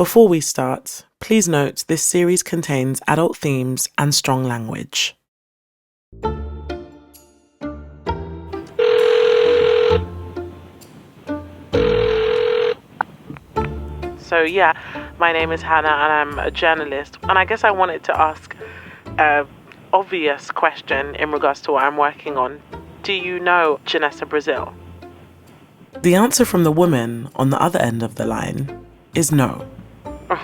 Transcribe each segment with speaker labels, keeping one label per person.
Speaker 1: Before we start, please note this series contains adult themes and strong language. So my name is Hannah and I'm a journalist. And I guess I wanted to ask an obvious question in regards to what I'm working on. Do you know Janessa Brazil? The answer from the woman on the other end of the line is no.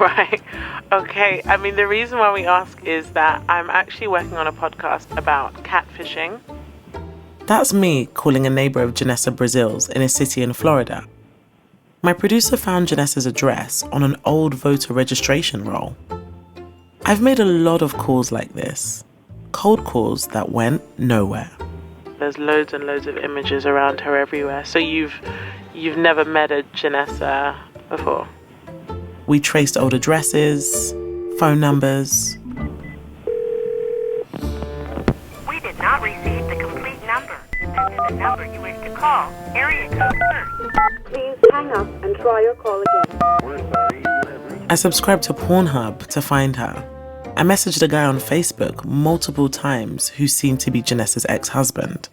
Speaker 1: Right. Okay. I mean, the reason why we ask is that I'm actually working on a podcast about catfishing. That's me calling a neighbor of Janessa Brazil's in a city in Florida. My producer found Janessa's address on an old voter registration roll. I've made a lot of calls like this. Cold calls that went nowhere. There's loads and loads of images around her everywhere. So you've never met a Janessa before? We traced old addresses, phone numbers.
Speaker 2: We did not receive the complete number. If this is the number you wish to call, area code first. Please hang up and try your call again.
Speaker 1: I subscribed to Pornhub to find her. I messaged a guy on Facebook multiple times who seemed to be Janessa's ex-husband.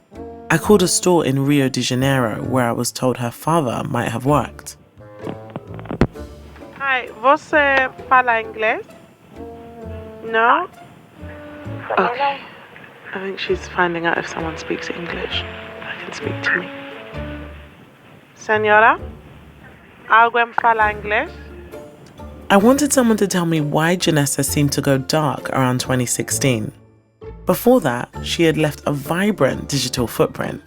Speaker 1: I called a store in Rio de Janeiro where I was told her father might have worked. Hi, você fala inglês? No? Okay. I think she's finding out if someone speaks English. I can speak to me. Senora? Alguém fala inglês? I wanted someone to tell me why Janessa seemed to go dark around 2016. Before that, she had left a vibrant digital footprint.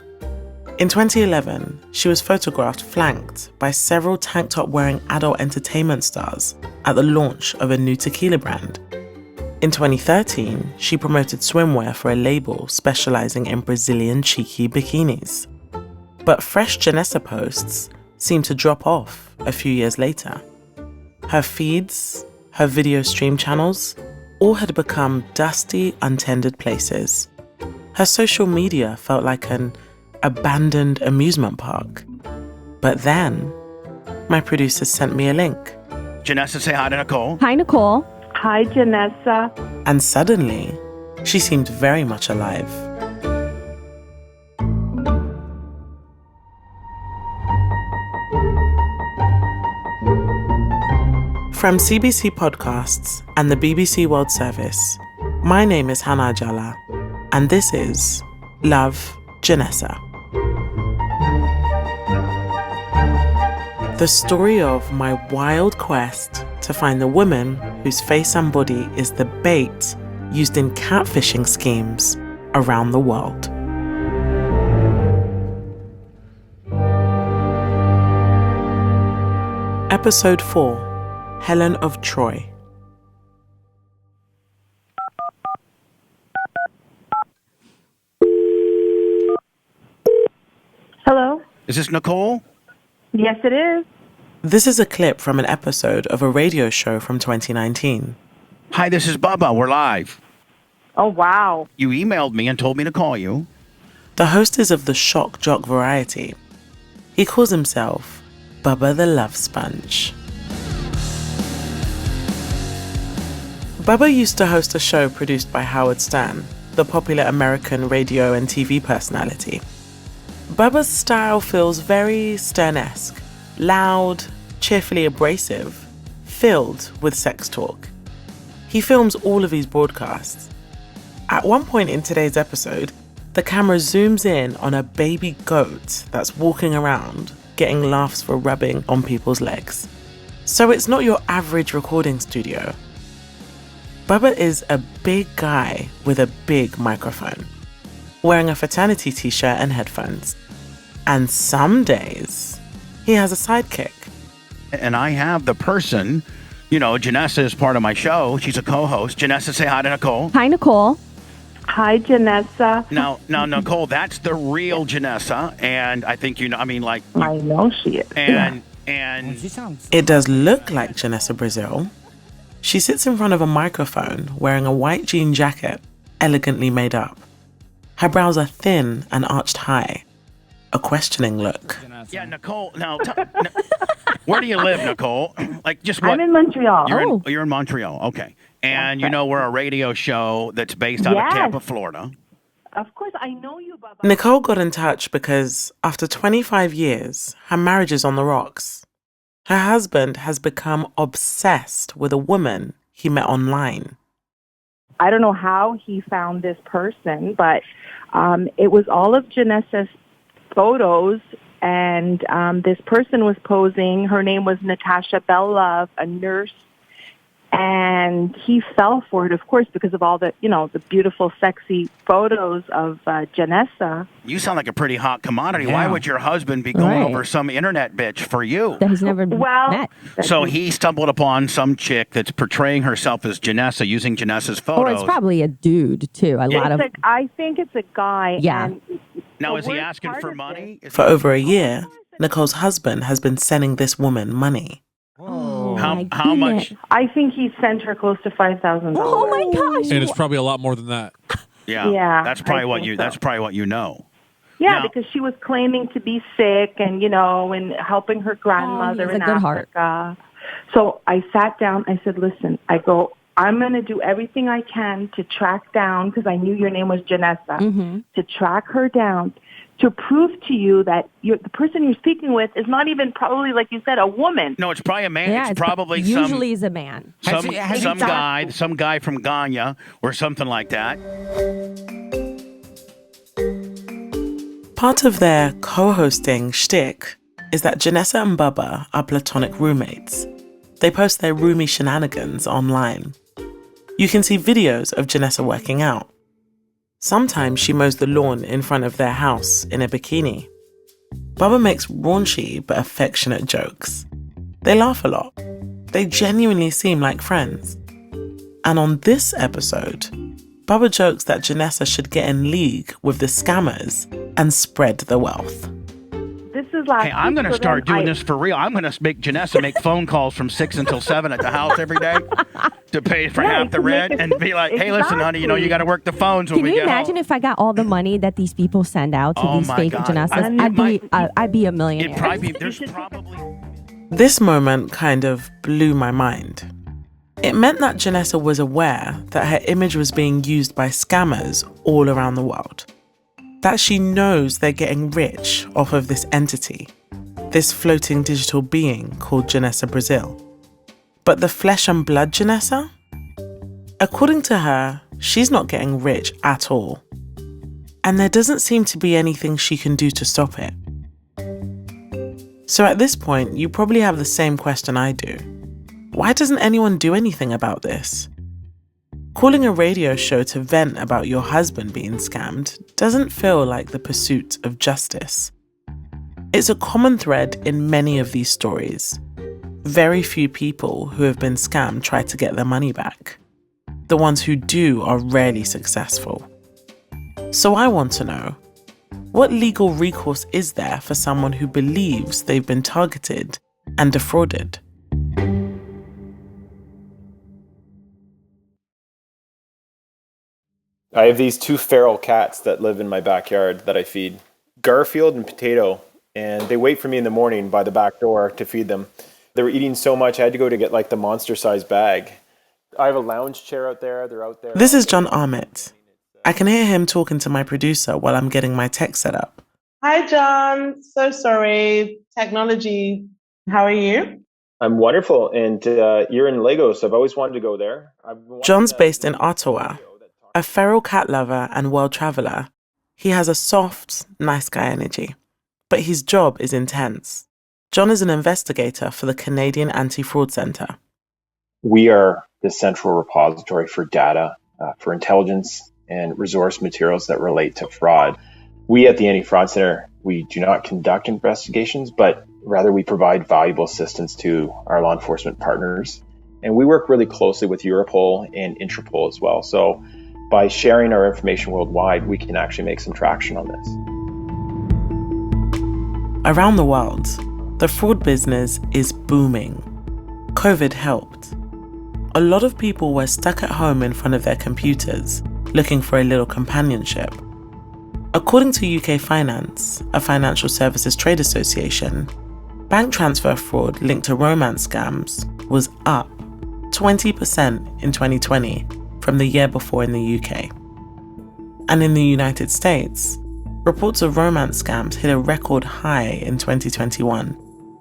Speaker 1: In 2011, she was photographed flanked by several tank top wearing adult entertainment stars at the launch of a new tequila brand. In 2013, she promoted swimwear for a label specializing in Brazilian cheeky bikinis. But fresh Janessa posts seemed to drop off a few years later. Her feeds, her video stream channels, all had become dusty, untended places. Her social media felt like an abandoned amusement park. But then, my producer sent me a link.
Speaker 3: Janessa, say hi to Nicole.
Speaker 4: Hi, Nicole.
Speaker 2: Hi, Janessa.
Speaker 1: And suddenly, she seemed very much alive. From CBC Podcasts and the BBC World Service, my name is Hannah Ajala, and this is Love, Janessa. The story of my wild quest to find the woman whose face and body is the bait used in catfishing schemes around the world. Episode 4, Helen of Troy.
Speaker 2: Hello?
Speaker 3: Is this Nicole?
Speaker 2: Yes, it is.
Speaker 1: This is a clip from an episode of a radio show from 2019.
Speaker 3: Hi, this is Bubba. We're live.
Speaker 2: Oh, wow.
Speaker 3: You emailed me and told me to call you.
Speaker 1: The host is of the shock jock variety. He calls himself Bubba the Love Sponge. Bubba used to host a show produced by Howard Stern, the popular American radio and TV personality. Bubba's style feels very Stern-esque, loud, cheerfully abrasive, filled with sex talk. He films all of his broadcasts. At one point in today's episode, the camera zooms in on a baby goat that's walking around, getting laughs for rubbing on people's legs. So it's not your average recording studio. Bubba is a big guy with a big microphone, wearing a fraternity t-shirt and headphones. And some days, he has a sidekick.
Speaker 3: And I have the person, Janessa is part of my show. She's a co-host. Janessa, say hi to Nicole.
Speaker 4: Hi, Nicole.
Speaker 2: Hi, Janessa.
Speaker 3: Now, Nicole, that's the real Janessa. And I think,
Speaker 2: I know she is.
Speaker 3: And
Speaker 1: it does look like Janessa Brazil. She sits in front of a microphone wearing a white jean jacket, elegantly made up. Her brows are thin and arched high. a questioning look.
Speaker 3: Yeah, Nicole. Now, where do you live, Nicole? Like, just what?
Speaker 4: I'm in Montreal.
Speaker 3: You're in Montreal. Okay. And you know we're a radio show that's based out of Tampa, Florida.
Speaker 4: Of course, I know you, Bubba.
Speaker 1: Nicole got in touch because after 25 years, her marriage is on the rocks. Her husband has become obsessed with a woman he met online.
Speaker 4: I don't know how he found this person, but it was all of Janessa's photos, and this person was posing. Her name was Natasha Bellove, a nurse, and he fell for it, of course, because of all the, the beautiful, sexy photos of Janessa.
Speaker 3: You sound like a pretty hot commodity. Yeah. Why would your husband be going over some internet bitch for you?
Speaker 5: That he's never met.
Speaker 3: So he stumbled upon some chick that's portraying herself as Janessa, using Janessa's photos.
Speaker 5: Or it's probably a dude, too.
Speaker 4: I think it's a guy.
Speaker 5: Yeah.
Speaker 3: Now, is he asking for money?
Speaker 1: For over a year, Nicole's husband has been sending this woman money.
Speaker 5: Oh,
Speaker 3: how much?
Speaker 4: I think he sent her close to $5,000.
Speaker 5: Oh my gosh!
Speaker 6: And it's probably a lot more than that.
Speaker 3: Yeah. That's probably what you. So. That's probably what you know.
Speaker 4: Yeah, because she was claiming to be sick, and and helping her grandmother in Africa. So I sat down. I said, "Listen," I'm going to do everything I can to track down, because I knew your name was Janessa, to track her down, to prove to you that the person you're speaking with is not even probably, like you said, a woman.
Speaker 3: No, it's probably a man.
Speaker 5: Yeah,
Speaker 3: it's probably
Speaker 5: usually is a man.
Speaker 3: Some guy from Ghana or something like that.
Speaker 1: Part of their co-hosting shtick is that Janessa and Bubba are platonic roommates. They post their roomy shenanigans online. You can see videos of Janessa working out. Sometimes she mows the lawn in front of their house in a bikini. Bubba makes raunchy but affectionate jokes. They laugh a lot. They genuinely seem like friends. And on this episode, Bubba jokes that Janessa should get in league with the scammers and spread the wealth.
Speaker 4: This is last
Speaker 3: Hey, I'm going to start doing this for real. I'm going to make Janessa make phone calls from 6 until 7 at the house every day to pay for half the rent and be like, hey, listen, honey, you got to work the phones when we get home.
Speaker 5: Can you imagine if I got all the money that these people send out to these fake Janessas? I'd be a millionaire.
Speaker 1: This moment kind of blew my mind. It meant that Janessa was aware that her image was being used by scammers all around the world. That she knows they're getting rich off of this entity, this floating digital being called Janessa Brazil. But the flesh and blood Janessa? According to her, she's not getting rich at all. And there doesn't seem to be anything she can do to stop it. So at this point, you probably have the same question I do. Why doesn't anyone do anything about this? Calling a radio show to vent about your husband being scammed doesn't feel like the pursuit of justice. It's a common thread in many of these stories. Very few people who have been scammed try to get their money back. The ones who do are rarely successful. So I want to know, what legal recourse is there for someone who believes they've been targeted and defrauded?
Speaker 7: I have these two feral cats that live in my backyard that I feed, Garfield and Potato, and they wait for me in the morning by the back door to feed them. They were eating so much, I had to go to get like the monster-sized bag. I have a lounge chair out there, they're out there.
Speaker 1: This is John Armitt. I can hear him talking to my producer while I'm getting my tech set up.
Speaker 8: Hi, John. So sorry. Technology. How are you?
Speaker 7: I'm wonderful, and you're in Lagos. I've always wanted to go there.
Speaker 1: John's based in Ottawa. A feral cat lover and world traveler, he has a soft, nice guy energy. But his job is intense. John is an investigator for the Canadian Anti-Fraud Centre.
Speaker 7: We are the central repository for data, for intelligence and resource materials that relate to fraud. We at the Anti-Fraud Centre, we do not conduct investigations, but rather we provide valuable assistance to our law enforcement partners. And we work really closely with Europol and Interpol as well. So by sharing our information worldwide, we can actually make some traction on this.
Speaker 1: Around the world, the fraud business is booming. COVID helped. A lot of people were stuck at home in front of their computers, looking for a little companionship. According to UK Finance, a financial services trade association, bank transfer fraud linked to romance scams was up 20% in 2020 from the year before in the UK. And in the United States, reports of romance scams hit a record high in 2021,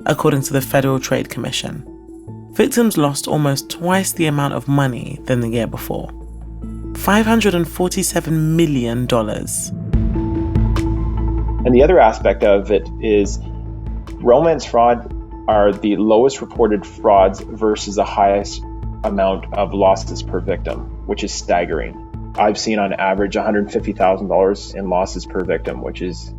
Speaker 1: according to the Federal Trade Commission. Victims lost almost twice the amount of money than the year before, $547 million.
Speaker 7: And the other aspect of it is romance fraud are the lowest reported frauds versus the highest amount of losses per victim, which is staggering. I've seen on average $150,000 in losses per victim, which is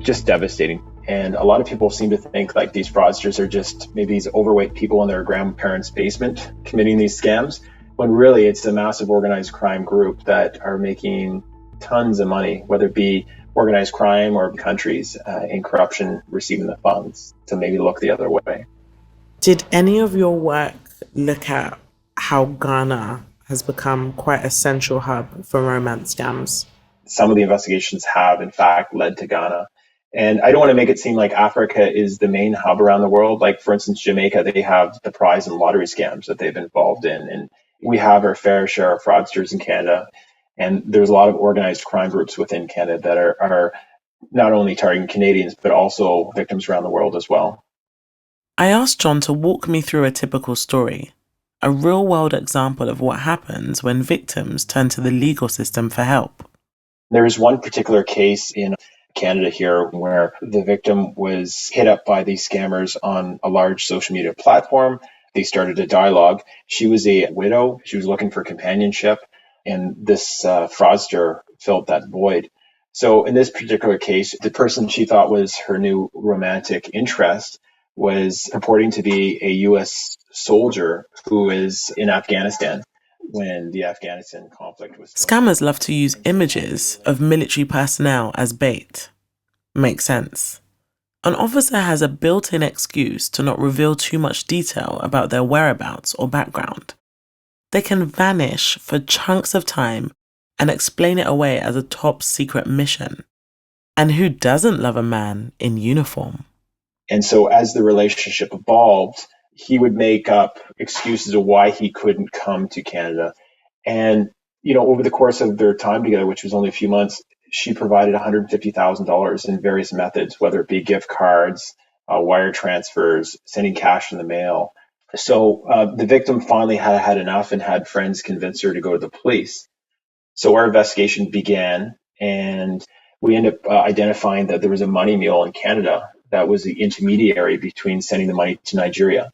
Speaker 7: just devastating. And a lot of people seem to think like these fraudsters are just maybe these overweight people in their grandparents' basement committing these scams, when really it's a massive organized crime group that are making tons of money, whether it be organized crime or countries in corruption receiving the funds. So maybe look the other way.
Speaker 1: Did any of your work look at how Ghana has become quite a central hub for romance scams?
Speaker 7: Some of the investigations have, in fact, led to Ghana. And I don't want to make it seem like Africa is the main hub around the world. Like, for instance, Jamaica, they have the prize and lottery scams that they've been involved in. And we have our fair share of fraudsters in Canada. And there's a lot of organized crime groups within Canada that are not only targeting Canadians, but also victims around the world as well.
Speaker 1: I asked John to walk me through a typical story, a real-world example of what happens when victims turn to the legal system for help.
Speaker 7: There is one particular case in Canada here where the victim was hit up by these scammers on a large social media platform. They started a dialogue. She was a widow. She was looking for companionship. And this fraudster filled that void. So in this particular case, the person she thought was her new romantic interest was purporting to be a U.S. soldier who is in Afghanistan when the Afghanistan conflict was...
Speaker 1: Scammers love to use images of military personnel as bait. Makes sense. An officer has a built-in excuse to not reveal too much detail about their whereabouts or background. They can vanish for chunks of time and explain it away as a top secret mission. And who doesn't love a man in uniform?
Speaker 7: And so as the relationship evolved, he would make up excuses of why he couldn't come to Canada. And, over the course of their time together, which was only a few months, she provided $150,000 in various methods, whether it be gift cards, wire transfers, sending cash in the mail. So the victim finally had enough and had friends convince her to go to the police. So our investigation began, and we ended up identifying that there was a money mule in Canada that was the intermediary between sending the money to Nigeria.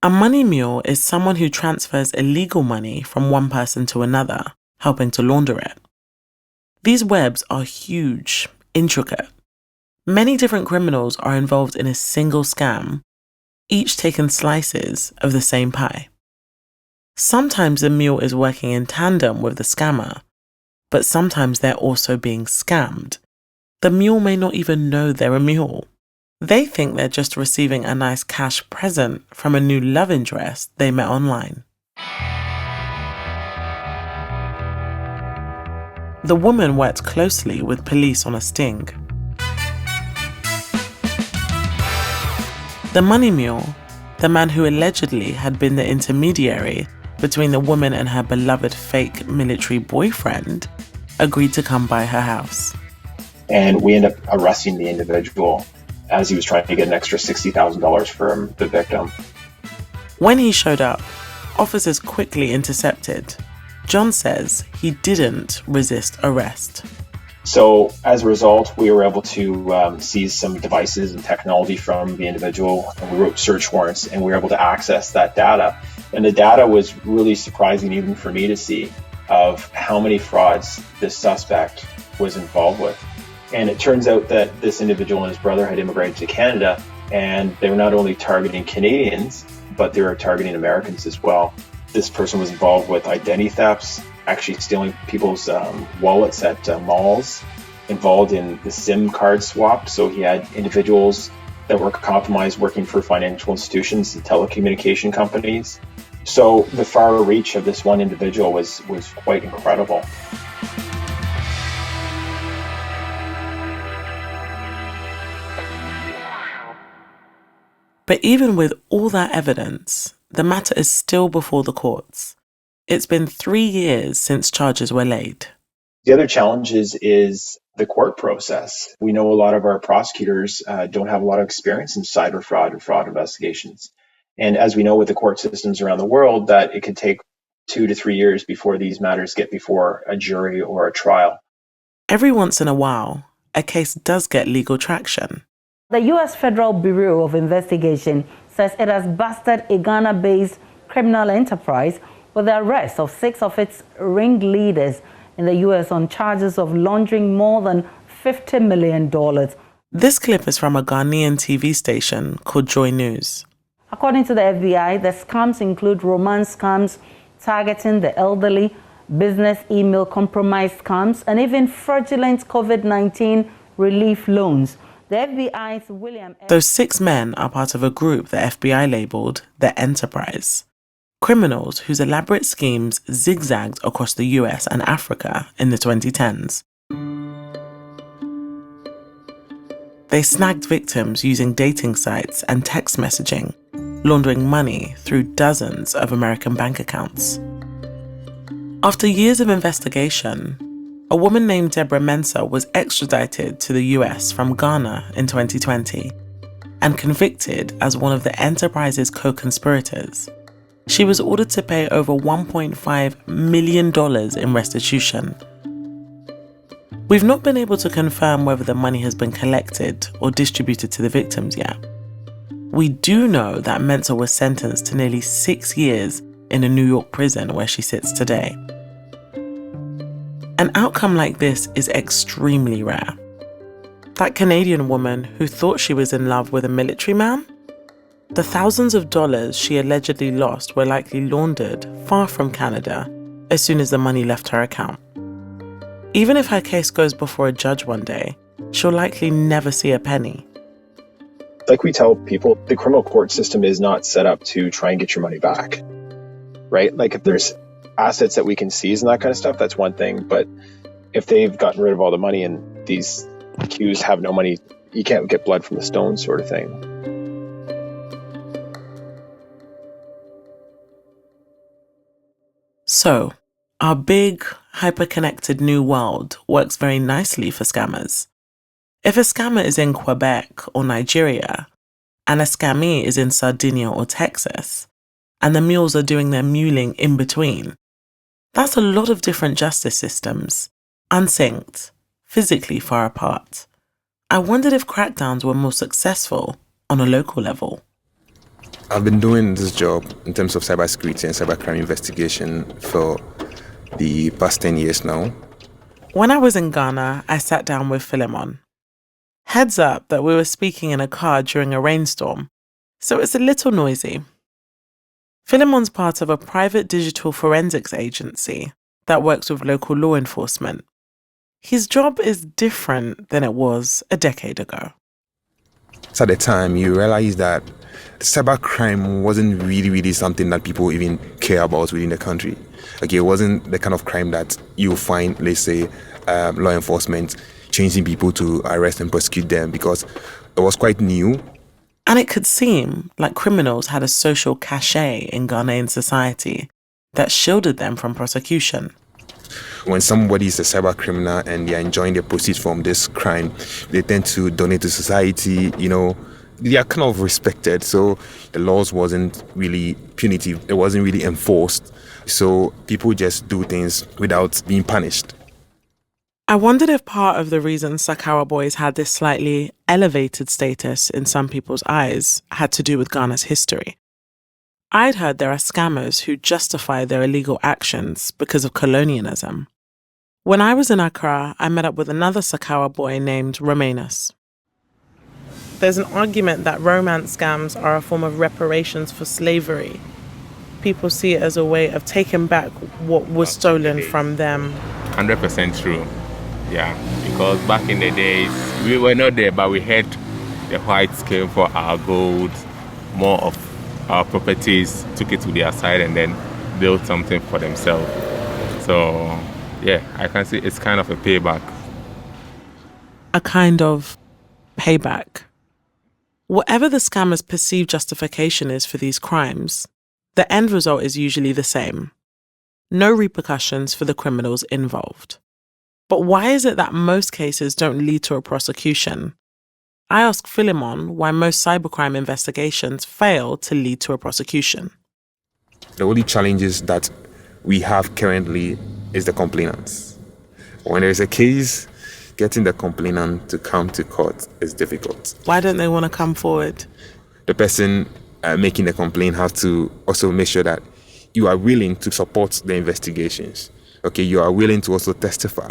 Speaker 1: A money mule is someone who transfers illegal money from one person to another, helping to launder it. These webs are huge, intricate. Many different criminals are involved in a single scam, each taking slices of the same pie. Sometimes the mule is working in tandem with the scammer, but sometimes they're also being scammed. The mule may not even know they're a mule. They think they're just receiving a nice cash present from a new love interest they met online. The woman worked closely with police on a sting. The money mule, the man who allegedly had been the intermediary between the woman and her beloved fake military boyfriend, agreed to come by her house.
Speaker 7: And we ended up arresting the individual as he was trying to get an extra $60,000 from the victim.
Speaker 1: When he showed up, officers quickly intercepted. John says he didn't resist arrest.
Speaker 7: So as a result, we were able to seize some devices and technology from the individual, and we wrote search warrants, and we were able to access that data. And the data was really surprising even for me to see of how many frauds this suspect was involved with. And it turns out that this individual and his brother had immigrated to Canada, and they were not only targeting Canadians, but they were targeting Americans as well. This person was involved with identity thefts, actually stealing people's wallets at malls, involved in the SIM card swap. So he had individuals that were compromised working for financial institutions and telecommunication companies. So the far reach of this one individual was quite incredible.
Speaker 1: But even with all that evidence, the matter is still before the courts. It's been 3 years since charges were laid.
Speaker 7: The other challenge is the court process. We know a lot of our prosecutors don't have a lot of experience in cyber fraud and fraud investigations. And as we know with the court systems around the world, that it could take 2 to 3 years before these matters get before a jury or a trial.
Speaker 1: Every once in a while, a case does get legal traction.
Speaker 6: The U.S. Federal Bureau of Investigation says it has busted a Ghana-based criminal enterprise with the arrest of 6 of its ringleaders in the U.S. on charges of laundering more than $50 million.
Speaker 1: This clip is from a Ghanaian TV station called Joy News.
Speaker 6: According to the FBI, the scams include romance scams, targeting the elderly, business email compromise scams, and even fraudulent COVID-19 relief loans. The FBI's William...
Speaker 1: Those 6 men are part of a group the FBI labeled the Enterprise. Criminals whose elaborate schemes zigzagged across the US and Africa in the 2010s. They snagged victims using dating sites and text messaging, laundering money through dozens of American bank accounts. After years of investigation, a woman named Deborah Mensah was extradited to the US from Ghana in 2020 and convicted as one of the Enterprise's co-conspirators. She was ordered to pay over $1.5 million in restitution. We've not been able to confirm whether the money has been collected or distributed to the victims yet. We do know that Mensah was sentenced to nearly 6 years in a New York prison where she sits today. An outcome like this is extremely rare. That Canadian woman who thought she was in love with a military man? The thousands of dollars she allegedly lost were likely laundered far from Canada as soon as the money left her account. Even if her case goes before a judge one day, she'll likely never see a penny.
Speaker 7: Like we tell people, the criminal court system is not set up to try and get your money back, right? Like if there's assets that we can seize and that kind of stuff, that's one thing. But if they've gotten rid of all the money and these accused have no money, you can't get blood from the stone sort of thing.
Speaker 1: So, our big, hyper-connected new world works very nicely for scammers. If a scammer is in Quebec or Nigeria, and a scammee is in Sardinia or Texas, and the mules are doing their muling in between, that's a lot of different justice systems, unsynced, physically far apart. I wondered if crackdowns were more successful on a local level.
Speaker 9: I've been doing this job in terms of cybersecurity and cybercrime investigation for the past 10 years now.
Speaker 1: When I was in Ghana, I sat down with Philemon. Heads up that we were speaking in a car during a rainstorm, so it's a little noisy. Philemon's part of a private digital forensics agency that works with local law enforcement. His job is different than it was a decade ago.
Speaker 9: So at the time, you realize that cybercrime wasn't really something that people even care about within the country. Okay, it wasn't the kind of crime that you find, let's say, law enforcement chasing people to arrest and prosecute them, because it was quite new.
Speaker 1: And it could seem like criminals had a social cachet in Ghanaian society that shielded them from prosecution.
Speaker 9: When somebody is a cyber criminal and they are enjoying the proceeds from this crime, they tend to donate to society, they are kind of respected. So the laws wasn't really punitive. It wasn't really enforced. So people just do things without being punished.
Speaker 1: I wondered if part of the reason Sakawa boys had this slightly elevated status in some people's eyes had to do with Ghana's history. I'd heard there are scammers who justify their illegal actions because of colonialism. When I was in Accra, I met up with another Sakawa boy named Romanus. There's an argument that romance scams are a form of reparations for slavery. People see it as a way of taking back what was stolen from them.
Speaker 10: 100% true. Yeah, because back in the days, we were not there, but we had the whites came for our gold, more of our properties, took it to their side and then built something for themselves. So, yeah, I can see it's kind of a payback.
Speaker 1: A kind of payback. Whatever the scammer's perceived justification is for these crimes, the end result is usually the same. No repercussions for the criminals involved. But why is it that most cases don't lead to a prosecution? I ask Philemon why most cybercrime investigations fail to lead to a prosecution.
Speaker 9: The only challenges that we have currently is the complainants. When there is a case, getting the complainant to come to court is difficult.
Speaker 1: Why don't they want to come forward?
Speaker 9: The person making the complaint has to also make sure that you are willing to support the investigations. Okay, you are willing to also testify.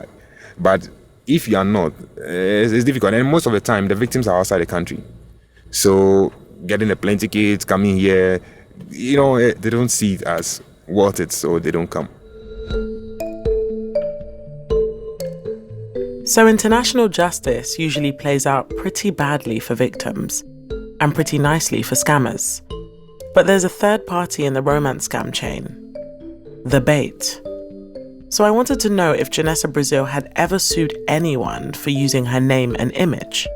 Speaker 9: But if you are not, it's difficult. And most of the time, the victims are outside the country. So getting a plane ticket, coming here, they don't see it as worth it, so they don't come.
Speaker 1: So international justice usually plays out pretty badly for victims and pretty nicely for scammers. But there's a third party in the romance scam chain, the bait. So I wanted to know if Janessa Brazil had ever sued anyone for using her name and image.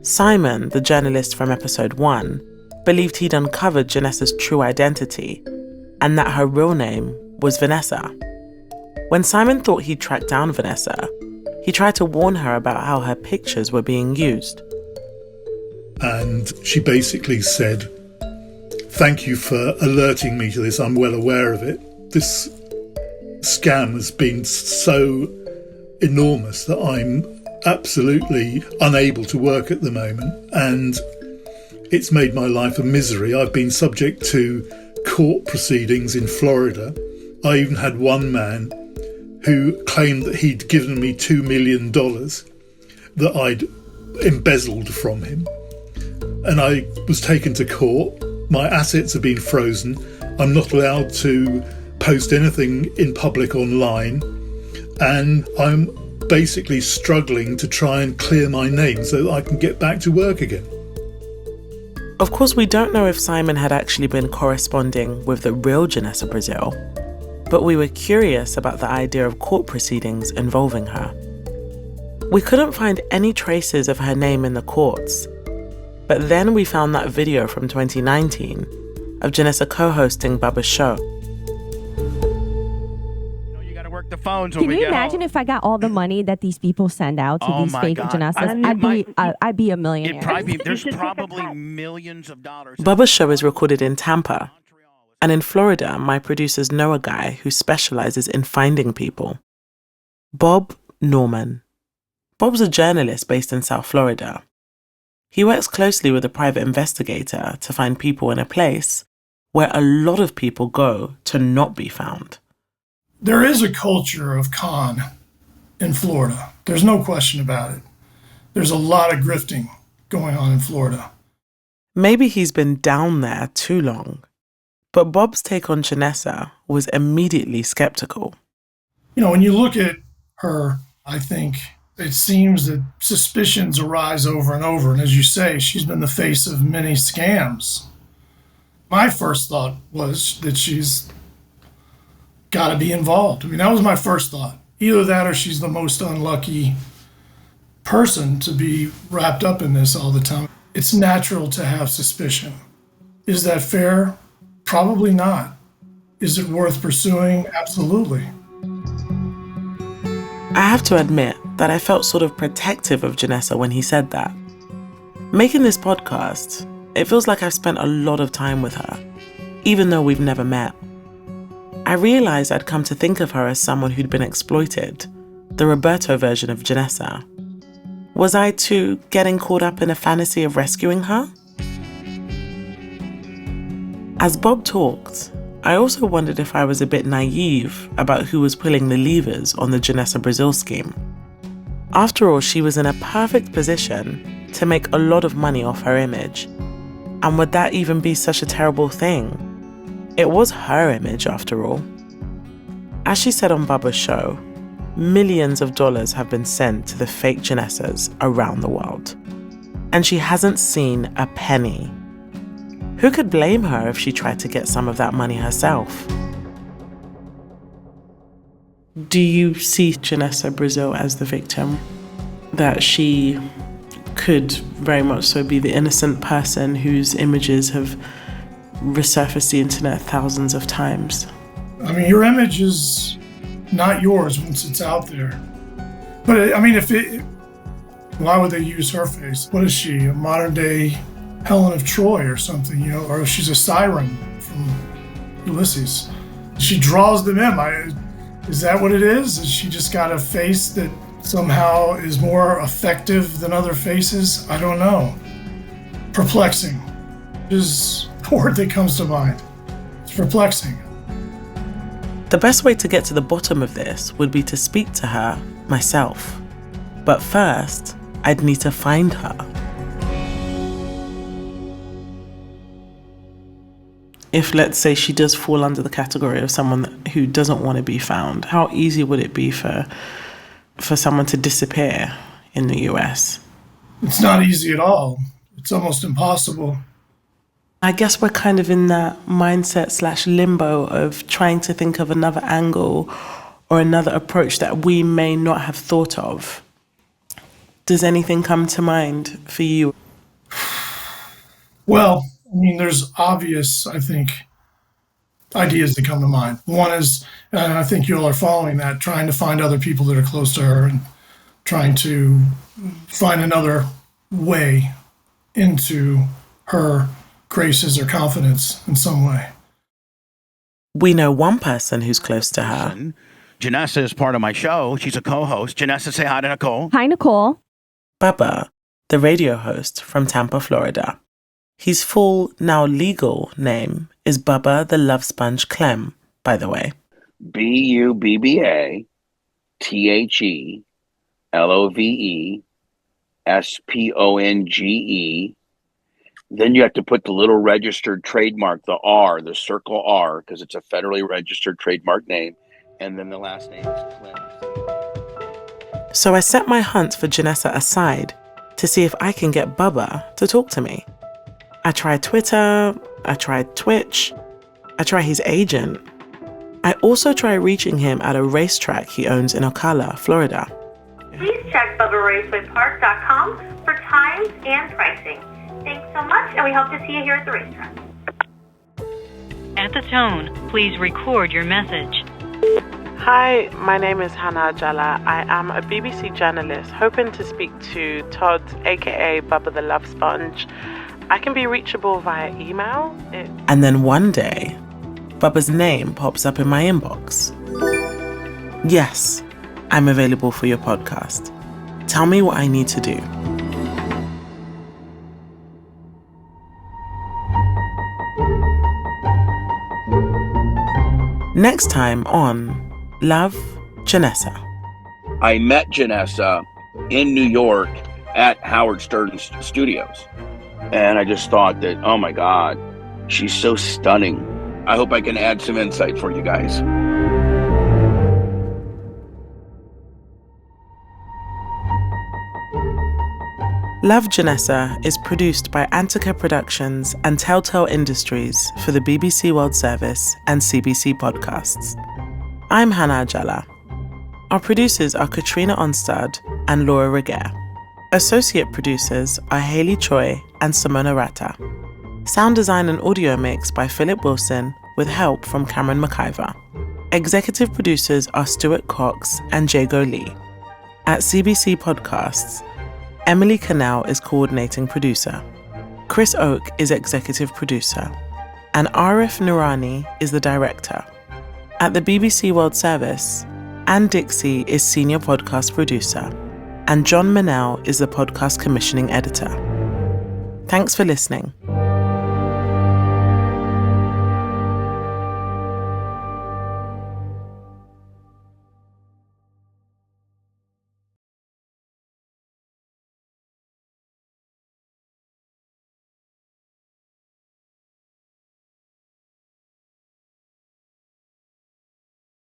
Speaker 1: Simon, the journalist from episode 1, believed he'd uncovered Janessa's true identity and that her real name was Vanessa. When Simon thought he'd tracked down Vanessa, he tried to warn her about how her pictures were being used.
Speaker 11: And she basically said, "Thank you for alerting me to this. I'm well aware of it. This scam has been so enormous that I'm absolutely unable to work at the moment, and it's made my life a misery. I've been subject to court proceedings in Florida. I even had one man who claimed that he'd given me $2 million that I'd embezzled from him. And I was taken to court. My assets have been frozen. I'm not allowed to post anything in public online. And I'm basically struggling to try and clear my name so that I can get back to work again."
Speaker 1: Of course, we don't know if Simon had actually been corresponding with the real Janessa Brazil, but we were curious about the idea of court proceedings involving her. We couldn't find any traces of her name in the courts, but then we found that video from 2019 of Janessa co-hosting Bubba's show.
Speaker 3: You gotta work the phones
Speaker 5: when
Speaker 3: we
Speaker 5: Can you
Speaker 3: get
Speaker 5: imagine
Speaker 3: home.
Speaker 5: if I got all the money that these people send out to these fake Janessas? I'd be a millionaire.
Speaker 3: It'd probably be, there's probably millions of dollars.
Speaker 1: Bubba's show is recorded in Tampa. And in Florida, my producers know a guy who specializes in finding people. Bob Norman. Bob's a journalist based in South Florida. He works closely with a private investigator to find people in a place where a lot of people go to not be found.
Speaker 12: There is a culture of con in Florida. There's no question about it. There's a lot of grifting going on in Florida.
Speaker 1: Maybe he's been down there too long. But Bob's take on Janessa was immediately skeptical.
Speaker 12: When you look at her, I think it seems that suspicions arise over and over. And as you say, she's been the face of many scams. My first thought was that she's got to be involved. That was my first thought. Either that or she's the most unlucky person to be wrapped up in this all the time. It's natural to have suspicion. Is that fair? Probably not. Is it worth pursuing? Absolutely.
Speaker 1: I have to admit that I felt sort of protective of Janessa when he said that. Making this podcast, it feels like I've spent a lot of time with her, even though we've never met. I realized I'd come to think of her as someone who'd been exploited, the Roberto version of Janessa. Was I too getting caught up in a fantasy of rescuing her? As Bob talked, I also wondered if I was a bit naive about who was pulling the levers on the Janessa Brazil scheme. After all, she was in a perfect position to make a lot of money off her image. And would that even be such a terrible thing? It was her image, after all. As she said on Bubba's show, millions of dollars have been sent to the fake Janessas around the world. And she hasn't seen a penny. Who could blame her if she tried to get some of that money herself? Do you see Janessa Brazil as the victim? That she could very much so be the innocent person whose images have resurfaced the internet thousands of times.
Speaker 12: I mean, your image is not yours once it's out there. But I mean, why would they use her face? What is she, a modern day Helen of Troy or something, you know, or she's a siren from Ulysses? She draws them in. Is that what it is? Has she just got a face that somehow is more effective than other faces? I don't know. Perplexing is the word that comes to mind. It's perplexing.
Speaker 1: The best way to get to the bottom of this would be to speak to her myself. But first, I'd need to find her. If, let's say, she does fall under the category of someone who doesn't want to be found, how easy would it be for someone to disappear in the US?
Speaker 12: It's not easy at all. It's almost impossible.
Speaker 1: I guess we're kind of in that mindset/limbo of trying to think of another angle or another approach that we may not have thought of. Does anything come to mind for you?
Speaker 12: Well, I mean, there's obvious, I think, ideas that come to mind. One is, and I think you all are following that, trying to find other people that are close to her and trying to find another way into her graces or confidence in some way.
Speaker 1: We know one person who's close to her.
Speaker 3: Janessa is part of my show. She's a co-host. Janessa, say hi to Nicole.
Speaker 5: Hi, Nicole.
Speaker 1: Bubba, the radio host from Tampa, Florida. His full, now legal, name is Bubba the Love Sponge Clem, by the way.
Speaker 13: BUBBATHELOVESPONGE. Then you have to put the little registered trademark, the R, the circle R, because it's a federally registered trademark name. And then the last name is Clem.
Speaker 1: So I set my hunt for Janessa aside to see if I can get Bubba to talk to me. I tried Twitter, I tried Twitch, I tried his agent. I also tried reaching him at a racetrack he owns in Ocala, Florida.
Speaker 2: Please check BubbaRacewayPark.com for times and pricing. Thanks so much, and we hope to see you here at the racetrack.
Speaker 14: At the tone, please record your message.
Speaker 1: Hi, my name is Hannah Ajala. I am a BBC journalist hoping to speak to Todd, aka Bubba the Love Sponge. I can be reachable via email. And then one day, Bubba's name pops up in my inbox. Yes, I'm available for your podcast. Tell me what I need to do. Next time on Love, Janessa.
Speaker 13: I met Janessa in New York at Howard Stern Studios. And I just thought that, oh my God, she's so stunning. I hope I can add some insight for you guys.
Speaker 1: Love, Janessa is produced by Antica Productions and Telltale Industries for the BBC World Service and CBC Podcasts. I'm Hannah Ajala. Our producers are Katrina Onstad and Laura Reguer. Associate producers are Haley Choi and Simona Rata. Sound design and audio mix by Philip Wilson with help from Cameron McIver. Executive producers are Stuart Cox and Jago Lee. At CBC Podcasts, Emily Cannell is coordinating producer. Chris Oak is executive producer. And Arif Noorani is the director. At the BBC World Service, Anne Dixie is senior podcast producer. And John Manel is the podcast commissioning editor. Thanks for listening.